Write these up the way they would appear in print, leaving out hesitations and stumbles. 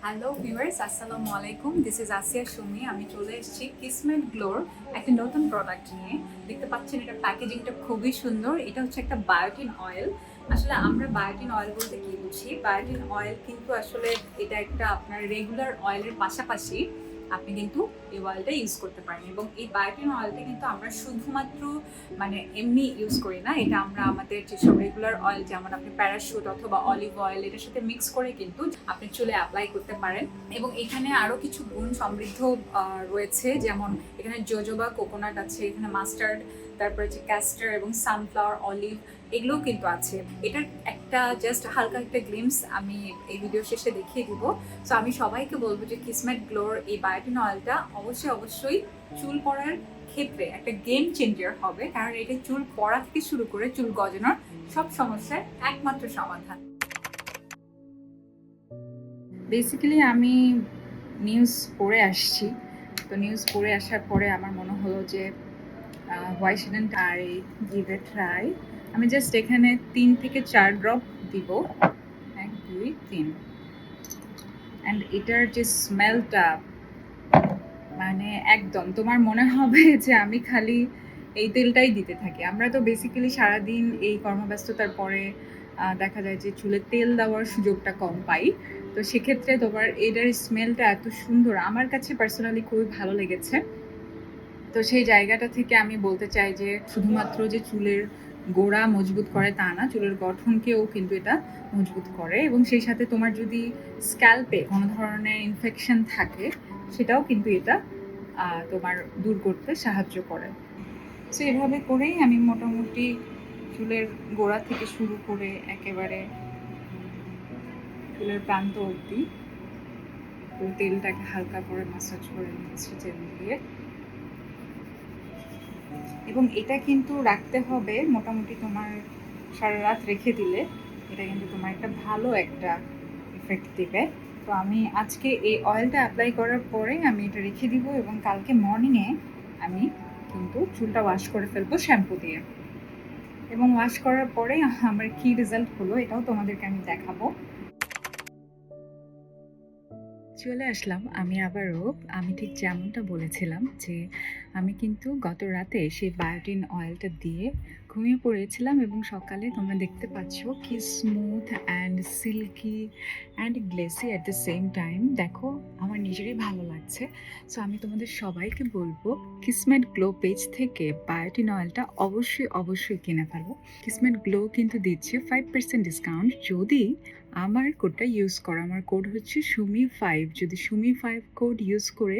Hello viewers, আসসালামু আলাইকুম। This is আসিয়া সুমি। আমি চলে এসেছি কিসমেট গ্লোর একটা নতুন প্রোডাক্ট নিয়ে। দেখতে পাচ্ছেন এটা প্যাকেজিংটা খুবই সুন্দর। এটা হচ্ছে একটা বায়োটিন অয়েল। আসলে আমরা বায়োটিন অয়েল বলতে কি বুঝি? বায়োটিন অয়েল কিন্তু আসলে এটা একটা আপনার রেগুলার অয়েলের পাশাপাশি আপনি কিন্তু এই অয়েলটা ইউজ করতে পারেন, এবং এই বায়োটিন অয়েলটা কিন্তু আমরা শুধুমাত্র এমনি ইউজ করি না। এটা আমরা আমাদের যেসব রেগুলার অয়েল, যেমন আপনি প্যারাশুট অথবা অলিভ অয়েল, এটার সাথে মিক্স করে কিন্তু আপনি চুলে অ্যাপ্লাই করতে পারেন। এবং এখানে আরো কিছু গুণ সমৃদ্ধ রয়েছে, যেমন এখানে জোজোবা কোকোনাট আছে, এখানে মাস্টার্ড, তারপরে যে ক্যাস্টার এবং সানফ্লাওয়ার, অলিভ, এগুলোও কিন্তু আছে। এটার একটা জাস্ট হালকা একটা গ্লিমস আমি এই ভিডিও শেষে দেখিয়ে দিব। সো আমি সবাইকে বলবো যে কিসমেট গ্লোর এই বায়োটিন অয়েলটা অবশ্যই চুল পড়ার ক্ষেত্রে একটা গেম চেঞ্জার হবে, কারণ এটা চুল পড়া থেকে শুরু করে চুল গজানোর সব সমস্যার একমাত্র সমাধান। বেসিক্যালি আমি নিউজ পড়ে আসছি, তো নিউজ পড়ে আসার পরে আমার মনে হলো যে why shouldn't I give a try. আমি জাস্ট এখানে 3 থেকে 4 ড্রপ দিব, 1 2 3। অ্যান্ড এটার যে স্মেলটা, একদম তোমার মনে হবে যে আমি খালি এই তেলটাই দিতে থাকি। আমরা তো বেসিক্যালি সারাদিন এই কর্মব্যস্ততার পরে দেখা যায় যে চুলে তেল দেওয়ার সুযোগটা কম পাই। তো সেক্ষেত্রে তোমার এটার স্মেলটা এত সুন্দর, আমার কাছে পার্সোনালি খুবই ভালো লেগেছে। তো সেই জায়গাটা থেকে আমি বলতে চাই যে শুধুমাত্র যে চুলের গোড়া মজবুত করে তা না, চুলের গঠনকেও কিন্তু এটা মজবুত করে, এবং সেই সাথে তোমার যদি স্ক্যাল্পে কোনো ধরনের ইনফেকশন থাকে সেটাও কিন্তু এটা তোমার দূর করতে সাহায্য করে। সো এভাবে করেই আমি মোটামুটি চুলের গোড়া থেকে শুরু করে একেবারে চুলের প্রান্ত অবধি তেলটাকে হালকা করে ম্যাসাজ করে নিচ্ছি জেল দিয়ে। এবং এটা কিন্তু রাখতে হবে মোটামুটি তোমার সারা রাত রেখে দিলে এটা কিন্তু তোমার একটা ভালো একটা ইফেক্ট দেবে। তো আমি আজকে এই অয়েলটা অ্যাপ্লাই করার পরে আমি এটা রেখে দিব, এবং কালকে মর্নিংয়ে আমি কিন্তু চুলটা ওয়াশ করে ফেলবো শ্যাম্পু দিয়ে। এবং ওয়াশ করার পরে আমার কী রেজাল্ট হলো এটাও তোমাদেরকে আমি দেখাবো। চলে আসলাম আমি আবারও। আমি ঠিক যেমনটা বলেছিলাম যে আমি কিন্তু গত রাতে সেই বায়োটিন অয়েলটা দিয়ে ঘুমিয়ে পড়েছিলাম, এবং সকালে তোমরা দেখতে পাচ্ছ কি smooth and silky and glossy at the same time. দেখো আমার নিজেরই ভালো লাগছে। সো আমি তোমাদের সবাইকে বলবো কিসমেট গ্লো পেজ থেকে বায়োটিন অয়েলটা অবশ্যই কিনে ফেলো। কিসমেট গ্লো কিন্তু দিচ্ছে 5% ডিসকাউন্ট যদি আমার কোডটা ইউজ করো। আমার কোড হচ্ছে সুমি5। যদি সুমি5 কোড ইউজ করে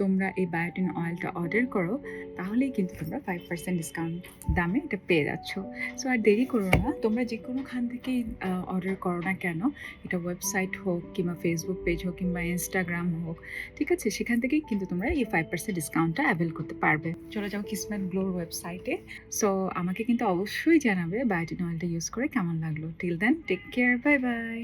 তোমরা এই বায়োটিন অয়েলটা অর্ডার করো, তাহলেই কিন্তু তোমরা 5% ডিসকাউন্ট দামে এটা পেয়ে যাচ্ছ। সো আর দেরি করো না, তোমরা যে কোনোখান থেকেই অর্ডার করো না কেন, এটা ওয়েবসাইট হোক কিংবা ফেসবুক পেজ হোক কিংবা ইনস্টাগ্রাম হোক, ঠিক আছে, সেখান থেকেই কিন্তু তোমরা এই 5% ডিসকাউন্টটা অ্যাভেল করতে পারবে। চলে যাও কিসমেট গ্লোর ওয়েবসাইটে। সো আমাকে কিন্তু অবশ্যই জানাবে বায়োটিন অয়েলটা ইউজ করে কেমন লাগলো। Till then take care, bye by.